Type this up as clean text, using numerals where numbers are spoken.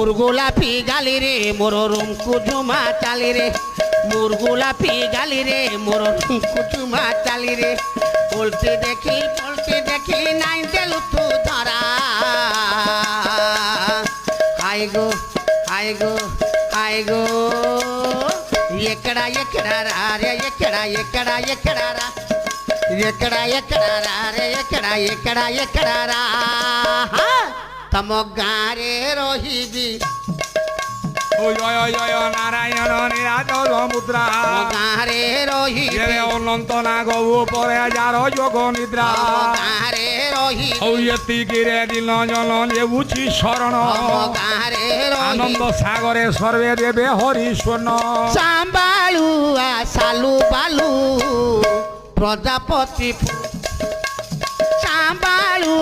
মোর গোলাপি গালি রে মোর রুমকু ঝুমা চালি রে মোর গোলাপি গালি রে মোর রুমকু ঝুমা চালি রে পলটি দেখি নাই দেলু তু ধরা হাই গো হাই গো হাই গো ఎక్కడా ఎక్కడా రే ఎక్కడా ఎక్కడా ఎక్కడా రా ఎక్కడా ఎక్కడా రే ఎక్కడా ఎక్కడా ఎక్కడా రా తమ గారే రోహిబి ও জয় জয় নারায়ণ নিরাচল মুদ্রা গারে রোহিবি অনন্ত নাগ উপরে যার যোগ নিদ্রা গারে রোহিবি ঔয়তি গিরে দিল জল লেবুছি শরণ গারে আনন্দ সাগরে সর্বে দেবে হরি স্বর্ণ সাম্বালু সালু বালু প্রজাপতি সাম্বালু